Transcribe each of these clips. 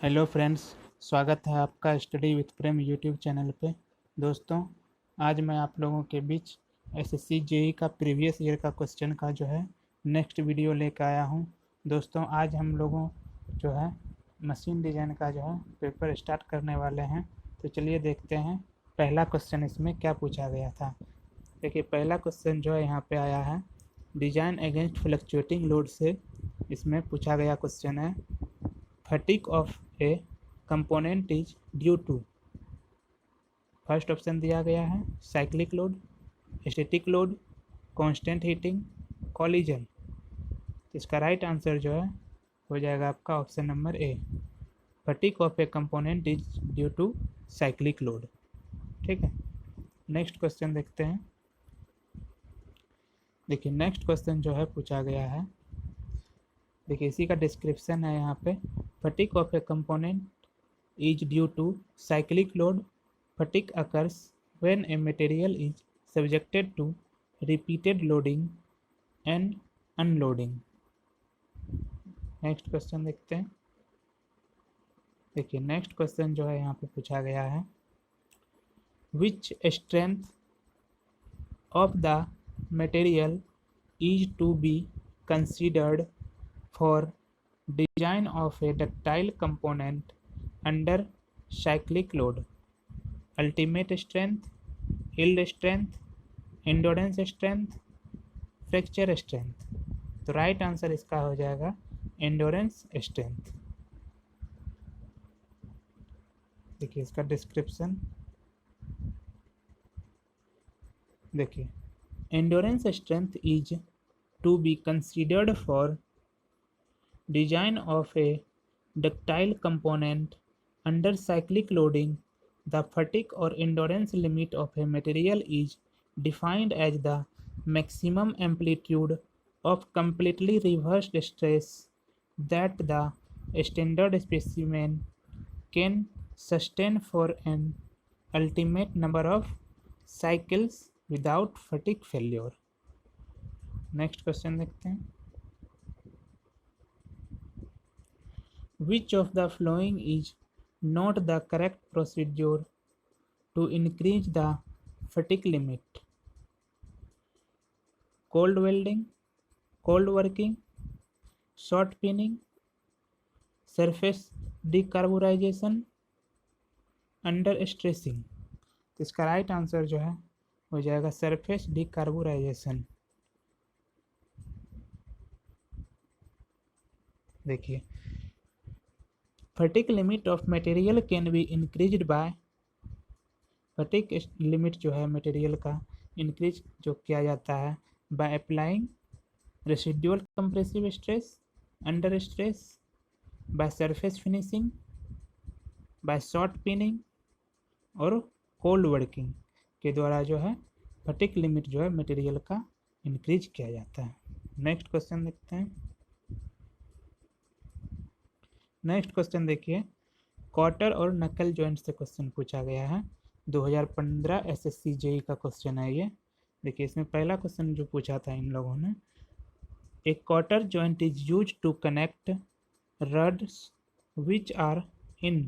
Hello friends, स्वागत है आपका study with Prem YouTube channel पे। दोस्तों, आज मैं आप लोगों के बीच एसएससी जेई का प्रीवियस ईयर का क्वेश्चन का जो है नेक्स्ट वीडियो लेकर आया हूं। दोस्तों, आज हम लोगों जो है मशीन डिज़ाइन का जो है पेपर स्टार्ट करने वाले हैं। तो चलिए देखते हैं पहला क्वेश्चन इसमें क्या पूछा गया था। देखिए, पहला क्वेश्चन जो है यहाँ पे आया है, डिजाइन अगेंस्ट फ्लक्चुएटिंग लोड से इसमें पूछा गया क्वेश्चन है, fatigue of a component is due to. First option दिया गया है cyclic load, static load, constant heating, collision. इसका राइट आंसर जो है हो जाएगा आपका option number A, fatigue of a component is due to cyclic load. ठीक है, नेक्स्ट क्वेश्चन देखते हैं। देखिए, नेक्स्ट क्वेश्चन जो है पूछा गया है, देखिए इसी का डिस्क्रिप्शन है यहाँ पे, fatigue of a component is due to cyclic load. Fatigue occurs when a material is subjected to repeated loading and unloading. Next question देखते हैं। देखिए, नेक्स्ट क्वेश्चन जो है यहाँ पे पूछा गया है, which strength of the material is to be considered for design of a ductile component under cyclic load? Ultimate strength, yield strength, endurance strength, fracture strength. तो राइट आंसर इसका हो जाएगा एंडोरेंस स्ट्रेंथ। देखिए इसका डिस्क्रिप्शन, देखिए endurance strength is to be considered for design of a ductile component under cyclic loading. The fatigue or endurance limit of a material is defined as the maximum amplitude of completely reversed stress that the standard specimen can sustain for an ultimate number of cycles without fatigue failure. Next question देखते हैं, which of the following is not the correct procedure to increase the fatigue limit? Cold welding, cold working, short pinning, surface decarburization, under stressing. तो इसका right answer जो है हो जाएगा surface decarburization. देखिए, fatigue limit of material can be increased by, fatigue limit जो है material का इंक्रीज जो किया जाता है by applying residual compressive stress, under stress, by surface finishing, by shot peening और कोल्ड वर्किंग के द्वारा जो है फटीग लिमिट जो है मटेरियल का इंक्रीज किया जाता है। नेक्स्ट क्वेश्चन देखते हैं। नेक्स्ट क्वेश्चन देखिए, क्वार्टर और नकल जॉइंट से क्वेश्चन पूछा गया है, 2015 एसएससी जेई का क्वेश्चन है ये। देखिए, इसमें पहला क्वेश्चन जो पूछा था इन लोगों ने, a quarter joint is use to connect rods which are in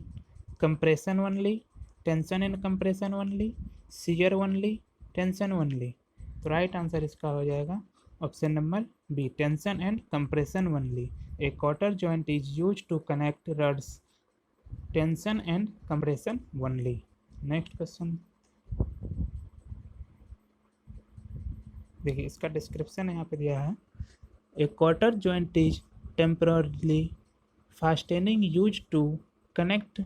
compression only, tension and compression only, shear only, tension only. तो राइट आंसर इसका हो जाएगा option number B, tension and compression only. A quarter joint is used to connect rods, tension and compression only. Next question, देखिए इसका description यहाँ पे दिया है, A quarter joint is temporarily fastening used to connect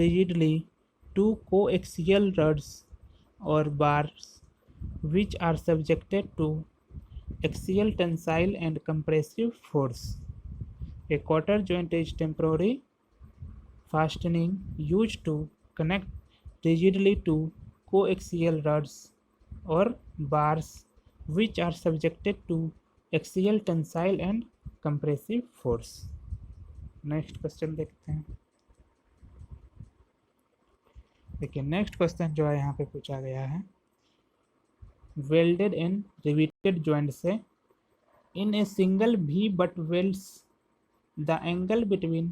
rigidly two coaxial rods or bars which are subjected to axial tensile and compressive force. A quarter joint is temporary fastening used to connect rigidly to coaxial rods or bars which are subjected to axial tensile and compressive force. Next question देखते हैं। देखिए, next question जो है यहाँ पे पूछा गया है, वेल्डेड एंड रिवेटेड जॉइंट से in a single V butt welds the angle between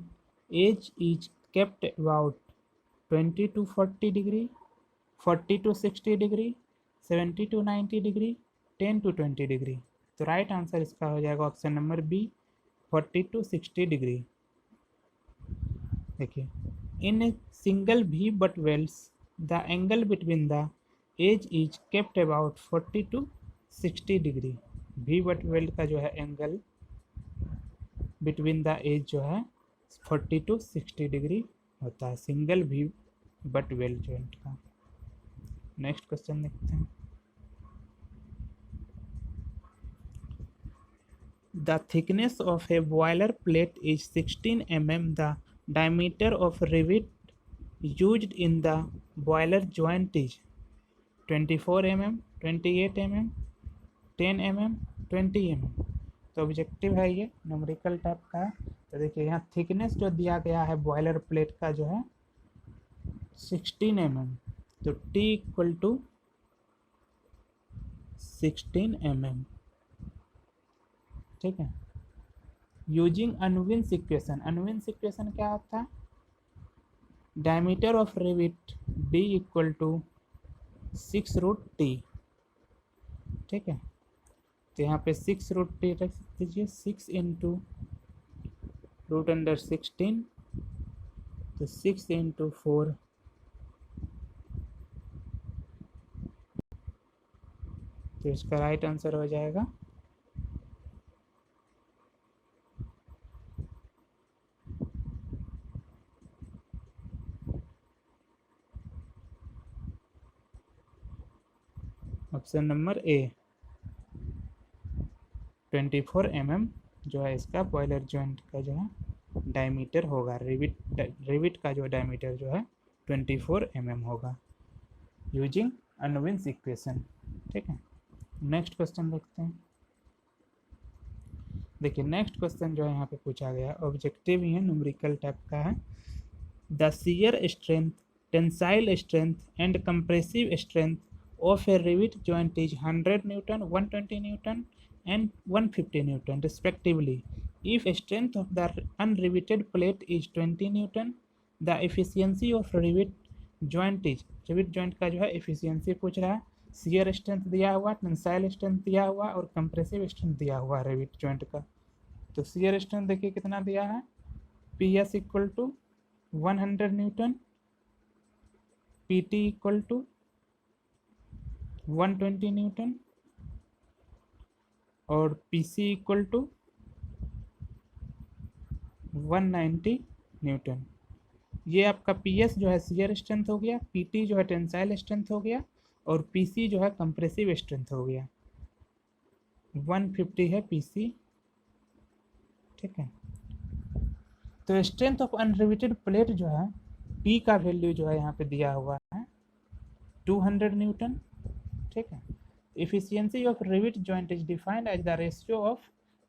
edge is kept about 20 to 40 degree, 40 to 60 degree, 70 to 90 degree, 10 to 20 degree। तो राइट आंसर इसका हो जाएगा option number B 40 to 60 degree. देखिए, in a single V butt welds the angle between the edge is kept about 40 to 60 degree. V butt weld का जो है angle between the as जो है 40 to 60 डिग्री होता है single V butt weld joint का। Next question देखते हैं। The thickness of a boiler plate is 16 mm. The diameter of rivet used in the boiler joint is 24 mm, 28 mm, 10 mm, 20 mm। तो objective है ये, numerical type का है। तो देखिए यहाँ थिकनेस जो दिया गया है बॉयलर प्लेट का जो है 16 mm, तो T इक्वल टू 16 mm, ठीक है। Using Unwin's equation, Unwin's equation क्या होता है? Diameter of rivet D equal to 6√T, ठीक है। तो यहाँ पे 6√T रख दीजिए, 6 इंटू रूट अंडर 16, तो 6 इंटू 4, तो इसका राइट आंसर हो जाएगा ऑप्शन नंबर ए 24 mm जो है इसका बॉयलर जॉइंट का जो है डायमीटर होगा। रिविट का जो डायमीटर जो है 24 mm होगा यूजिंग अनविन्स इक्वेशन, ठीक है। नेक्स्ट क्वेश्चन देखते हैं। देखिए नेक्स्ट क्वेश्चन जो है यहाँ पे पूछा गया, ऑब्जेक्टिव ही है, न्यूमेरिकल टाइप का है। The shear strength, tensile strength and compressive strength of a rivet joint is 100 Newton, 120 Newton and 150 Newton respectively. If strength of the unriveted plate is 20 Newton, the efficiency of rivet joint is, rivet joint का जो है efficiency पूछ रहा है, shear strength दिया हुआ, tensile strength दिया हुआ और compressive strength दिया हुआ rivet joint का। तो shear strength देखिए कितना दिया है, PS equal to 100 Newton, PT equal to 120 newton और PC इक्वल टू 190 न्यूटन। ये आपका PS जो है शियर स्ट्रेंथ हो गया, PT जो है टेंसाइल स्ट्रेंथ हो गया और PC जो है कंप्रेसिव स्ट्रेंथ हो गया। 150 है PC, ठीक है। तो स्ट्रेंथ ऑफ अनरिवेटेड प्लेट जो है P का वैल्यू जो है यहाँ पे दिया हुआ है 200 न्यूटन, ठीक है। Efficiency of rivet joint is defined as the ratio of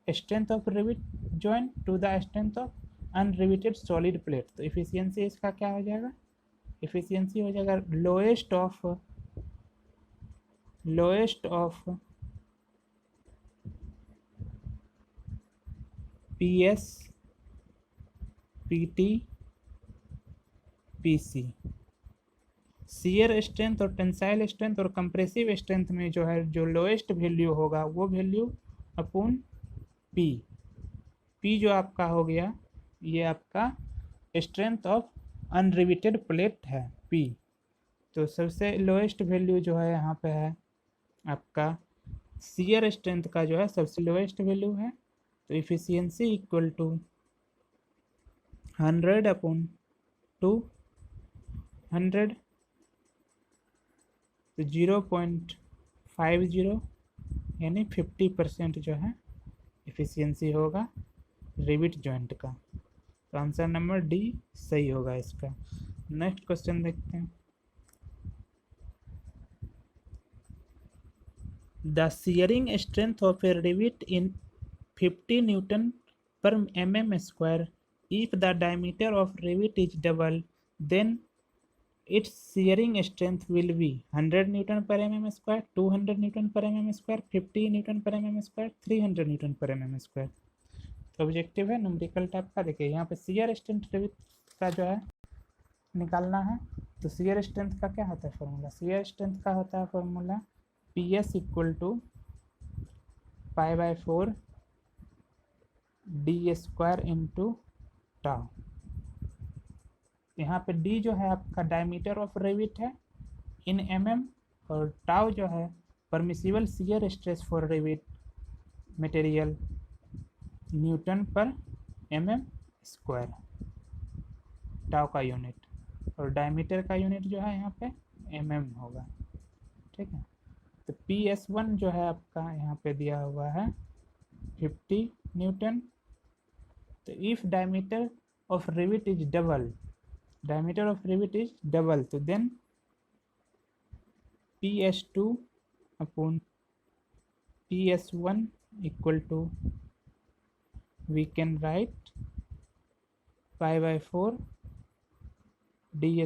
strength of rivet joint to the strength of unriveted solid plate। तो efficiency इसका क्या हो जाएगा? efficiency हो जाएगा lowest of PS, PT, PC। Shear strength और टेंसाइल स्ट्रेंथ और compressive strength में जो है जो लोएस्ट वैल्यू होगा वो वैल्यू अपॉन P जो आपका हो गया, ये आपका स्ट्रेंथ ऑफ अनरिवेटेड प्लेट है P। तो सबसे लोएस्ट वैल्यू जो है यहाँ पे है आपका शियर स्ट्रेंथ का जो है सबसे लोएस्ट वैल्यू है। तो इफिशियंसी इक्वल टू 100 अपॉन 200, तो 0.50 यानी 50% जो है एफिशिएंसी होगा रिविट जॉइंट का। तो आंसर नंबर डी सही होगा इसका। नेक्स्ट क्वेश्चन देखते हैं। The shearing strength of a rivet in 50 newton per mm square if the diameter of rivet is double then its shearing strength will be 100 Newton per mm square, 200 Newton per mm square, 50 Newton per mm square, 300 Newton per mm square। तो objective है numerical type का। देखिए यहाँ पे shear strength का जो है निकालना है तो शियर स्ट्रेंथ का क्या होता है फॉर्मूला, शियर स्ट्रेंथ का होता है formula PS equal to π/4 d² into tau. यहाँ पे d जो है आपका डायमीटर ऑफ रिविट है इन mm, और टाउ जो है permissible shear stress for rivet material Newton पर mm², टाउ का यूनिट, और डायमीटर का यूनिट जो है यहाँ पे mm होगा। ठीक है, तो PS1 जो है आपका यहाँ पे दिया हुआ है 50 न्यूटन। तो if diameter of rivet is double, diameter of rivet is double, तो then PS2 upon PS1 equal to we can write π/4 d²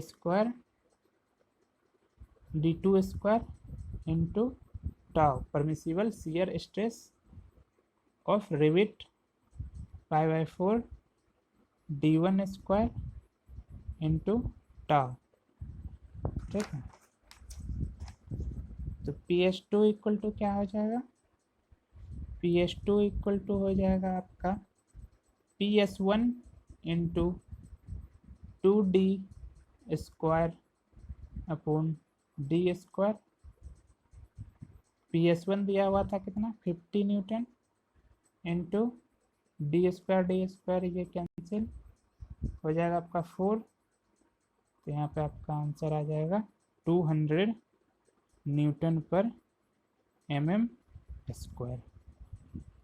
d² into tau permissible shear stress of rivet π/4 d1² into tau. ठीक है, तो PS2 equal to क्या हो जाएगा, PS2 equal to हो जाएगा आपका PS1 into 2d² upon d²। PS1 दिया हुआ था कितना 50 न्यूटन इंटू d², ये कैंसिल हो जाएगा आपका 4, तो यहाँ पे आपका आंसर आ जाएगा 200 न्यूटन पर mm²।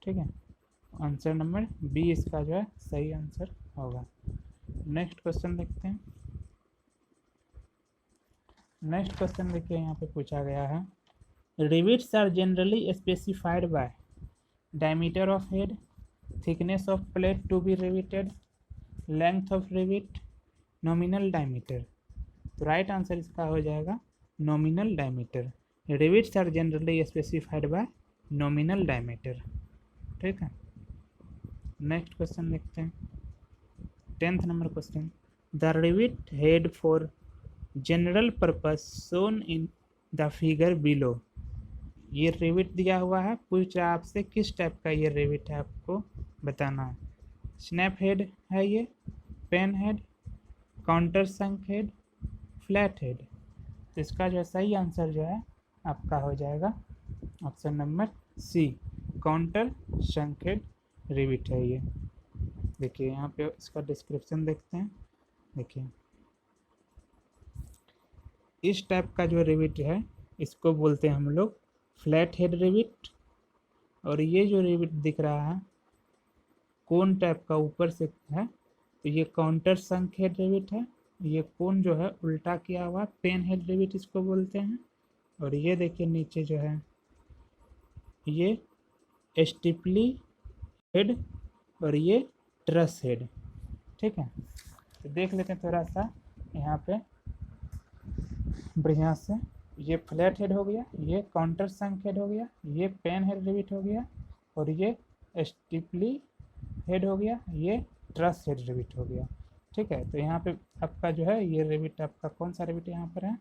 ठीक है, आंसर नंबर बी इसका जो है सही आंसर होगा। नेक्स्ट क्वेश्चन देखते हैं। नेक्स्ट क्वेश्चन देखिए यहाँ पे पूछा गया है, rivets are generally specified by diameter of head, thickness of plate to be riveted, length of rivet, nominal diameter. तो राइट आंसर इसका हो जाएगा nominal diameter. Rivets are generally specified by nominal diameter. ठीक है, नेक्स्ट क्वेश्चन देखते हैं। 10th number question, the rivet head for general purpose shown in the figure below. ये rivet दिया हुआ है, पूछ रहा है आपसे किस टाइप का ये रिविट है, आपको बताना है। स्नैप हेड है ये, पेन हेड, काउंटर संक हेड, फ्लैट हेड। तो इसका जो सही आंसर जो है आपका हो जाएगा ऑप्शन नंबर सी, काउंटर संक हेड रिविट है ये। देखिए यहाँ पे इसका डिस्क्रिप्शन देखते हैं। देखिए इस टाइप का जो रिविट है इसको बोलते हैं हम लोग फ्लैट हेड रिविट, और ये जो रिविट दिख रहा है कोन टाइप का ऊपर से है तो ये काउंटर संक हेड रिविट है। ये कोन जो है उल्टा किया हुआ पेन हेड रिविट इसको बोलते हैं। और ये देखिए नीचे जो है ये स्टिपली हेड और ये ट्रस हेड। ठीक है, तो देख लेते हैं थोड़ा सा यहाँ पे बढ़िया से। ये फ्लैट हेड हो गया, ये काउंटर संक हेड हो गया, ये पेन हेड रिविट हो गया, और ये स्टिपली हेड हो गया, ये ट्रस हेड रिविट हो गया। ठीक है, तो यहाँ पे आपका जो है ये रिविट आपका कौन सा रिविट यहाँ पर है,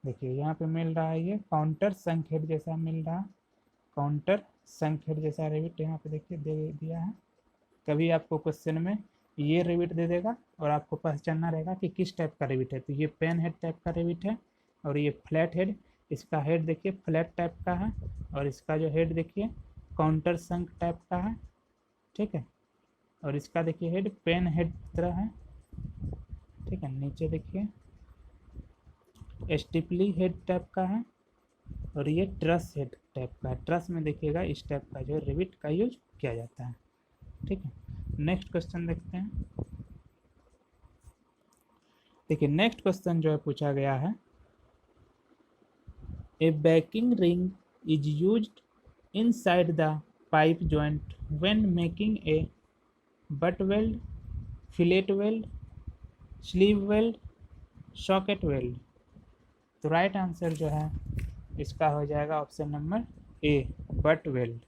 देखिए यहाँ पे मिल रहा है ये काउंटर संक हेड जैसा मिल रहा, काउंटर संक हेड जैसा रिविट यहाँ पे देखिए दे दिया है। कभी आपको क्वेश्चन में ये रिविट दे देगा और आपको पहचानना रहेगा कि किस टाइप का रिविट है। तो ये पेन हेड टाइप का रिविट है, और ये फ्लैट हेड, इसका हेड देखिए फ्लैट टाइप का है, और इसका जो हेड देखिए काउंटर संक टाइप का है। ठीक है, और इसका देखिए हेड पेन हेड तरह है। ठीक है, नीचे देखिए स्टिपली हेड टाइप का है, और ये ट्रस हेड टाइप का है। ट्रस में देखिएगा इस टाइप का जो रिविट का यूज किया जाता है। ठीक है, नेक्स्ट क्वेश्चन देखते हैं। देखिए नेक्स्ट क्वेश्चन जो है पूछा गया है, a backing ring is used inside the pipe joint when making a butt weld, fillet weld, sleeve weld, socket weld. तो राइट आंसर जो है इसका हो जाएगा option number A, butt weld.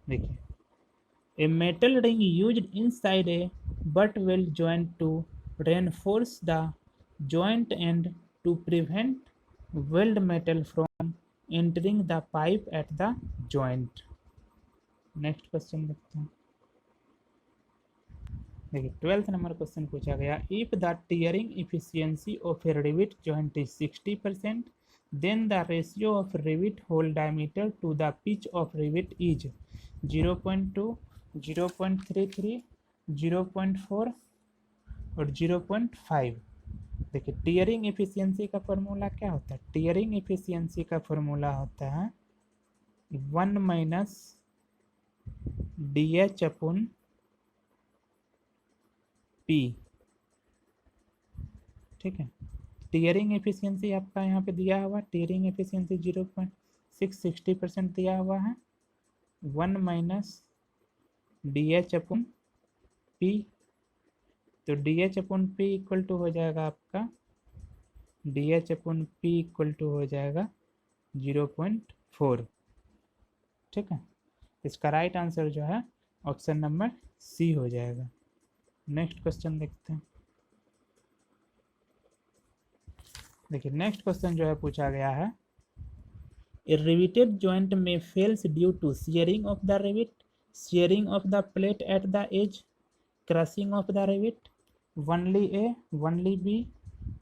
देखिए a metal ring used inside a but will join to reinforce the joint and to prevent weld metal from entering the pipe at the joint. Next question देखते हैं। देखिए 12th number question पूछा गया, if the tearing efficiency of a rivet joint is 60%, then the ratio of rivet hole diameter to the pitch of rivet is 0.2, 0.33, 0.4 और 0.5। देखिए tearing efficiency का formula क्या होता है? टीयरिंग एफिशिएंसी का फॉर्मूला होता है 1 माइनस DH अपन P। ठीक है, टीयरिंग एफिशिएंसी आपका यहाँ पे दिया हुआ, टीयरिंग एफिशिएंसी 0.6 60% दिया हुआ है, 1 माइनस DH अपन P। तो DH upon P equal to हो जाएगा आपका, DH upon P equal to हो जाएगा 0.4। ठीक है, इसका राइट आंसर जो है ऑप्शन नंबर सी हो जाएगा। नेक्स्ट क्वेश्चन देखते हैं। देखिए नेक्स्ट क्वेश्चन जो है पूछा गया है, ए रिवेटेड जॉइंट में fails due to shearing of the rivet, shearing of the plate at the edge, crushing of the rivet, only A, only B,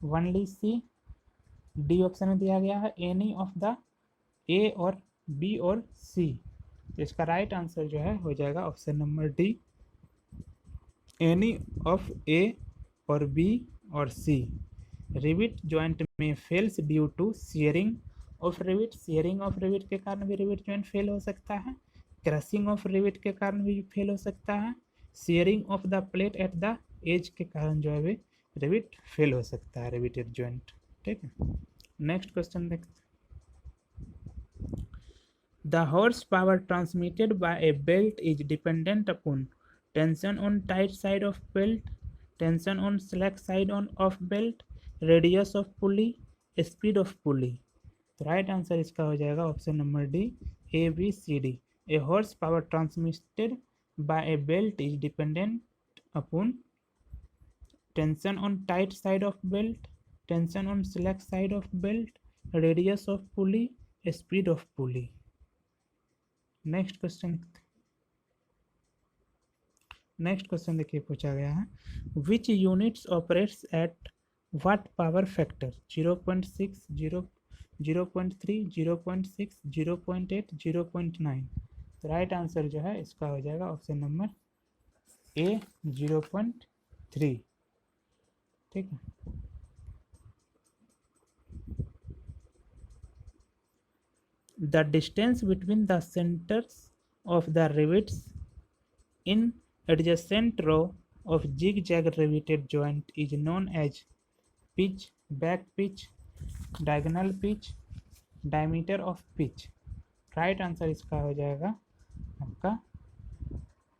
only C, D option में दिया गया है एनी ऑफ द ए और B और सी। तो इसका right answer जो है हो जाएगा option number D, any of A और बी और सी। रिवेट जॉइंट में fails due to shearing of rivet, shearing of rivet के कारण भी रिवेट जॉइंट फेल हो सकता है, क्रशिंग ऑफ रिवेट के कारण भी फेल हो सकता है, shearing of the plate at the edge के कारण जो है रिवेट फेल हो सकता है, रिवेटेड जॉइंट। ठीक है, नेक्स्ट क्वेश्चन देखते हैं। The horsepower transmitted by a belt is dependent upon tension on tight side of belt, tension on slack side of belt, radius of pulley, speed of pulley। तो right answer इसका हो जाएगा option number D, A B C D. A horsepower transmitted by a belt is dependent upon tension on tight side of belt, tension on slack side of belt, radius of pulley, speed of pulley. Next question, next question देखिए पूछा गया है, which units operates at what power factor, 0.6, 0.3, 0.6, 0.8, 0.9। तो right answer जो है इसका हो जाएगा ऑप्शन नंबर ए 0.3। ठीक है, the distance between the centers of the rivets in adjacent row of zigzag riveted joint is known as pitch, back pitch, diagonal pitch, diameter of pitch। Right answer इसका हो जाएगा आपका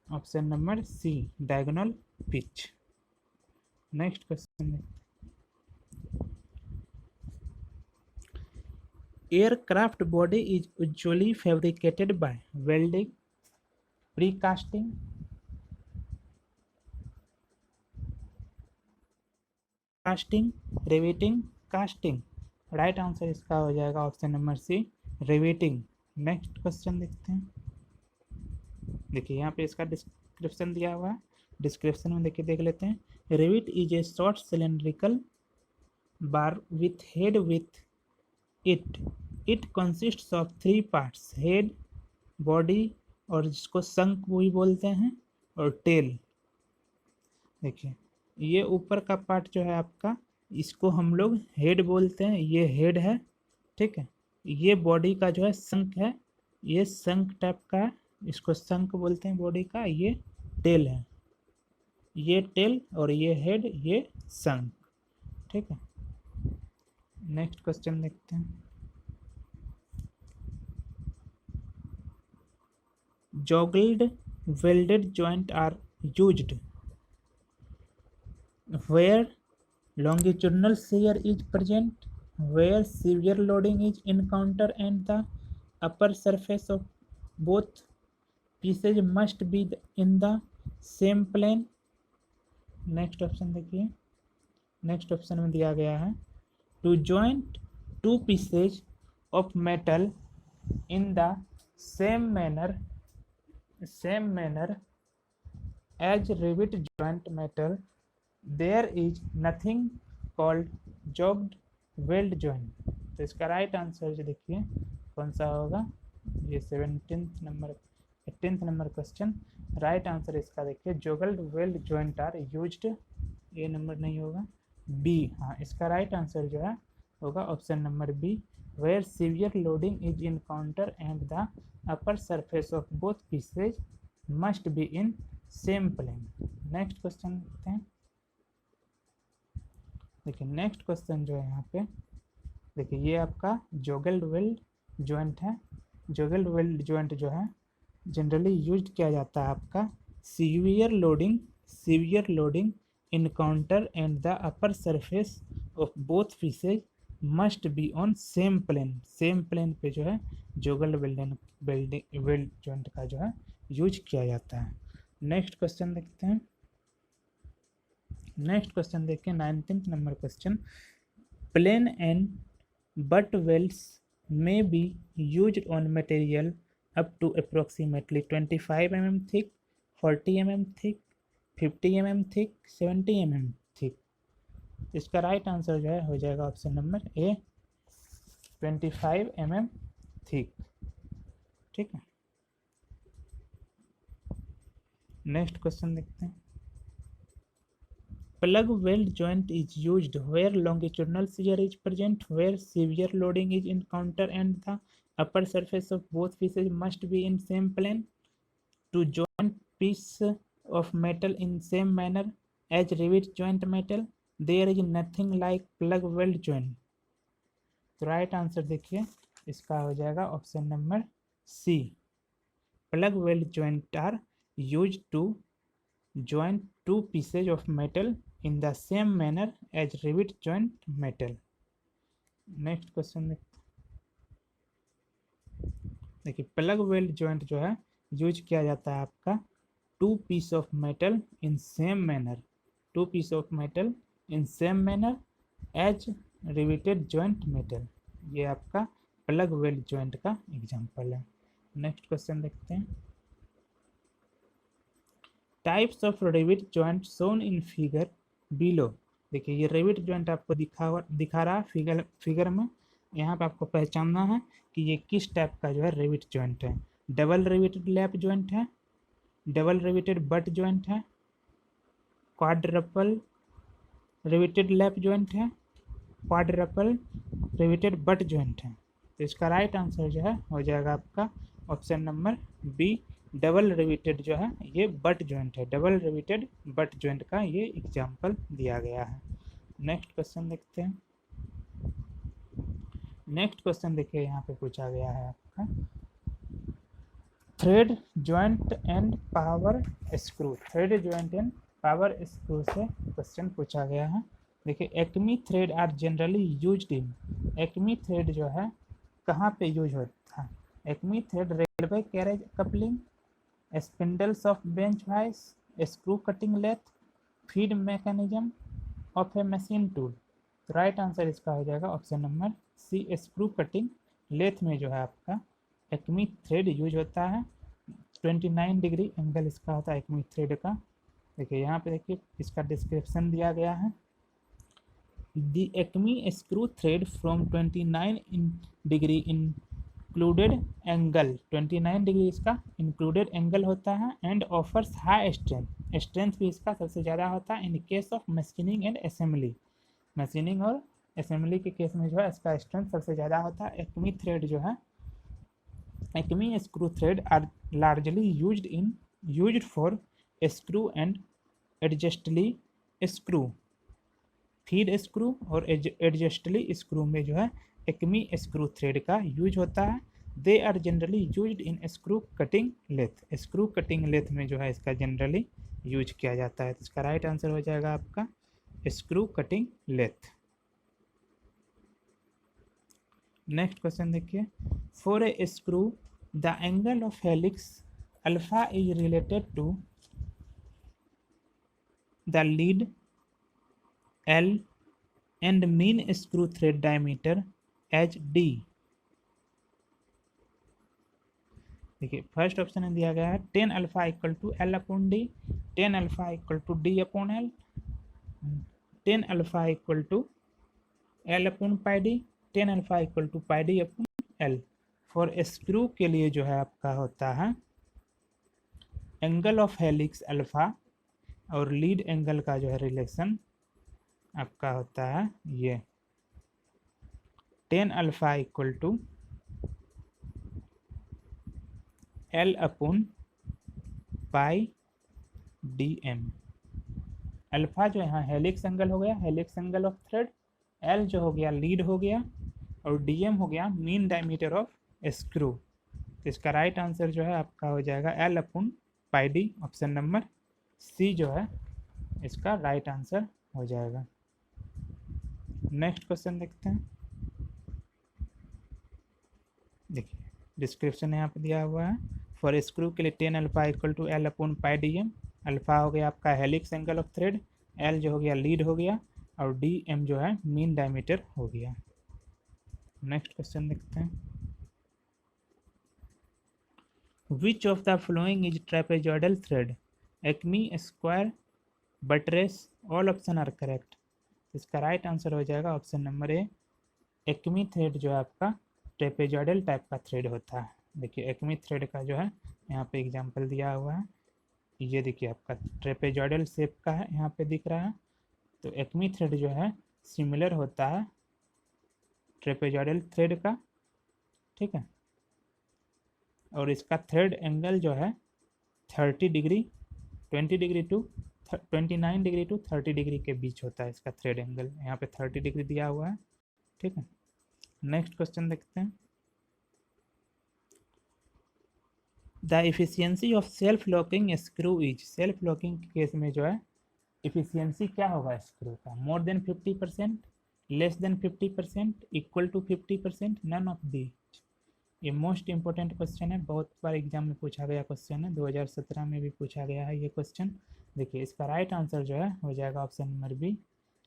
option number C, diagonal pitch. Next question, aircraft body is usually fabricated by welding, precasting, riveting, casting। Right answer इसका हो जाएगा option number C, riveting. Next question देखते हैं। देखिए यहाँ पे इसका डिस्क्रिप्शन दिया हुआ है, डिस्क्रिप्शन में देखिए देख लेते हैं। Rivet is a short cylindrical bar with head with it consists of 3 parts, head, body और जिसको शंक भी बोलते हैं, और टेल। देखिए ये ऊपर का पार्ट जो है आपका, इसको हम लोग हेड बोलते हैं, ये हेड है। ठीक है, ये बॉडी का जो है शंक है, ये शंक टाइप का है, इसको शंक बोलते हैं बॉडी का। ये टेल है, ये टेल और ये हेड, ये शंक। ठीक है, नेक्स्ट क्वेश्चन देखते हैं। Joggled welded joint are used where longitudinal shear is present, where severe loading is encountered and the upper surface of both pieces must be in the same plane, next option देखिए, next option में दिया गया है to joint two pieces of metal in the same manner as rivet joint metal, there is nothing called jogged weld joint। तो इसका right answer जो देखिए कौन सा होगा, ये 18th number question. Right answer इसका देखिए जोगल्ड वेल्ड जॉइंट आर यूज्ड, ये नंबर नहीं होगा, बी। हाँ, इसका राइट आंसर जो है होगा option number B, where severe loading is encounter and the upper surface of both pieces must be in same plane. Next question देखते हैं। देखिए नेक्स्ट क्वेश्चन जो है यहाँ पे देखिए, ये आपका जोगल्ड वेल्ड जॉइंट है। जोगल्ड वेल्ड जॉइंट जो है जनरली यूज किया जाता है आपका severe loading encounter and the upper surface of both pieces must be on same plane पे जो है जोगल्ड वेल्ड जॉइंट का जो है यूज किया जाता है। नेक्स्ट क्वेश्चन देखते हैं। नेक्स्ट क्वेश्चन देखिए 19th number question, plain and butt welds may be used on material up to approximately 25 mm thick, 40 mm thick, 50 mm thick, 70 mm thick। इसका राइट आंसर जो है हो जाएगा ऑप्शन नंबर ए 25 mm thick. ठीक है, next question देखते हैं। Plug weld joint is used where longitudinal shear is present, where severe loading is encountered and the upper surface of both pieces must be in same plane. To join piece of metal in same manner as rivet joint metal, there is nothing like plug weld joint। तो right answer देखिए इसका हो जाएगा option number C, plug weld joint are used to join two pieces of metal in the same manner as rivet joint metal। Next question देखिए, plug weld joint जो है use किया जाता है आपका two piece of metal in same manner as riveted joint metal. ये आपका plug weld joint का एग्जांपल है। नेक्स्ट क्वेश्चन देखते हैं। Types of rivet joint shown in figure below. देखिए ये रिवेट जॉइंट आपको दिखा रहा है फिगर में। यहाँ पे आपको पहचानना है कि ये किस टाइप का जो है रिवेट जॉइंट है। डबल रिवेटेड लैप जॉइंट है, डबल रिवेटेड बट जॉइंट है, क्वाड्रपल रिवेटेड लैप जॉइंट है, क्वाड्रपल रिवेटेड बट जॉइंट है। तो इसका राइट आंसर जो है हो जाएगा आपका option number B, double riveted जो है ये बट जॉइंट है। डबल रिवेटेड बट जॉइंट का ये एग्जांपल दिया गया है। नेक्स्ट क्वेश्चन देखते हैं। नेक्स्ट क्वेश्चन देखिए यहाँ पे पूछा गया है आपका thread joint and power screw. Thread joint and power screw से क्वेश्चन पूछा गया है। देखिए acme thread are generally used in, acme thread जो है कहाँ पे यूज होता है। Acme thread railway carriage coupling, spindles of bench vice, screw cutting lathe, feed mechanism of a machine tool. तो राइट आंसर इसका हो जाएगा option number C, screw cutting lathe में जो है आपका एक्मी थ्रेड यूज होता है। 29 डिग्री एंगल इसका होता है एक्मी थ्रेड का। देखिए यहाँ पे देखिए इसका डिस्क्रिप्शन दिया गया है। The acme screw thread from 29 degree included angle, 29 degree इसका इंक्लूडेड एंगल होता है and offers high strength, strength भी इसका सबसे ज़्यादा होता है in case of machining and assembly. Machining और असेंबली के केस में जो है इसका स्ट्रेंथ सबसे ज़्यादा होता है। एक्मी थ्रेड जो है, acme screw thread are largely used for screw and adjusting screw, feed screw और एडजस्टली स्क्रू में जो है एक्मी स्क्रू थ्रेड का यूज होता है। They are generally used in screw cutting lathe, screw cutting lathe में जो है इसका जनरली यूज किया जाता है। तो इसका राइट आंसर हो जाएगा आपका screw cutting lathe. Next question देखिए, for a screw the angle of helix alpha is related to, the lead L and mean screw thread diameter as D। देखिए फर्स्ट ऑप्शन में दिया गया है 10 alpha equal to L upon D, 10 alpha equal to D upon L, 10 alpha equal to L upon pi D, 10 alpha equal to pi D upon L। For screw के लिए जो है आपका होता है एंगल ऑफ हेलिक्स अल्फा और lead angle का जो है रिलेशन आपका होता है ये 10 alpha equal to L upon pi D M. Alpha जो यहाँ हेलिक्स एंगल हो गया, helix angle of thread, L जो हो गया लीड हो गया, और DM हो गया मीन डायमीटर ऑफ स्क्रू। तो इसका राइट आंसर जो है आपका हो जाएगा L upon pi D. Option number C जो है इसका राइट आंसर हो जाएगा। नेक्स्ट क्वेश्चन देखते हैं। देखिए डिस्क्रिप्शन यहाँ पे दिया हुआ है। फॉर स्क्रू के लिए 10 alpha equal to L upon pi D M. Alpha हो गया आपका helix angle of thread, L जो हो गया लीड हो गया, और DM जो है मीन डायमीटर हो गया। नेक्स्ट क्वेश्चन देखते हैं। Which of the following is trapezoidal thread? Acme, square, buttress, all option are correct. इसका राइट आंसर हो जाएगा option number A. Acme thread जो है आपका ट्रेपेजॉइडल टाइप का थ्रेड होता है। देखिए एक्मी थ्रेड का जो है यहाँ पे एग्जांपल दिया हुआ है, ये देखिए आपका ट्रेपेजॉइडल शेप का है यहाँ पे दिख रहा है। तो एक्मी थ्रेड जो है सिमिलर होता है ट्रेपेजॉइडल थ्रेड का, ठीक है। और इसका थ्रेड एंगल जो है 30 degree 20 degree to 29 degree to 30 degree के बीच होता है इसका थ्रेड एंगल। यहाँ पे 30 डिग्री दिया हुआ है, ठीक है। नेक्स्ट क्वेश्चन देखते हैं। The efficiency of self locking screw is. Self locking के केस में जो है इफिशियंसी क्या होगा स्क्रू का? More than 50%, less than 50%, equal to 50%, none of the. ये मोस्ट इंपॉर्टेंट क्वेश्चन है, बहुत बार एग्जाम में पूछा गया क्वेश्चन है, 2017 में भी पूछा गया है ये क्वेश्चन। देखिए इसका राइट आंसर जो है हो जाएगा option number B,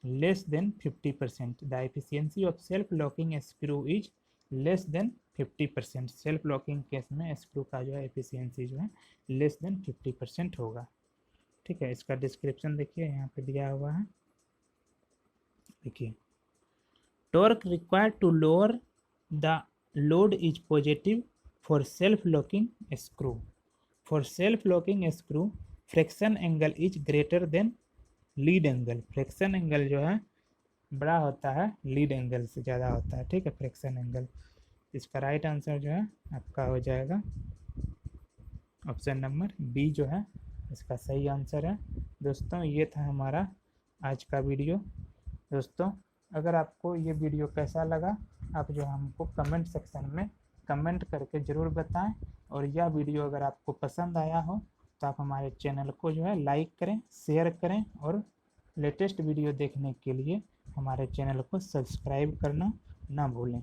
less than 50%। The efficiency of self locking screw is less than 50%। Self locking case में स्क्रू का जो है एफिशिएंसी जो है लेस देन 50% होगा, ठीक है। इसका डिस्क्रिप्शन देखिए यहाँ पे दिया हुआ है। देखिए torque required to lower the load is positive for self locking screw. For self locking screw friction angle is greater than lead angle. Friction angle जो है बड़ा होता है, लीड एंगल से ज़्यादा होता है, ठीक है, फ्रिक्शन एंगल। इसका राइट आंसर जो है आपका हो जाएगा ऑप्शन नंबर बी जो है इसका सही आंसर है। दोस्तों ये था हमारा आज का वीडियो। दोस्तों अगर आपको ये वीडियो कैसा लगा आप जो हमको कमेंट सेक्शन में कमेंट करके ज़रूर बताएं, और यह वीडियो अगर आपको पसंद आया हो तो आप हमारे चैनल को जो है लाइक करें, शेयर करें, और लेटेस्ट वीडियो देखने के लिए हमारे चैनल को सब्सक्राइब करना ना भूलें।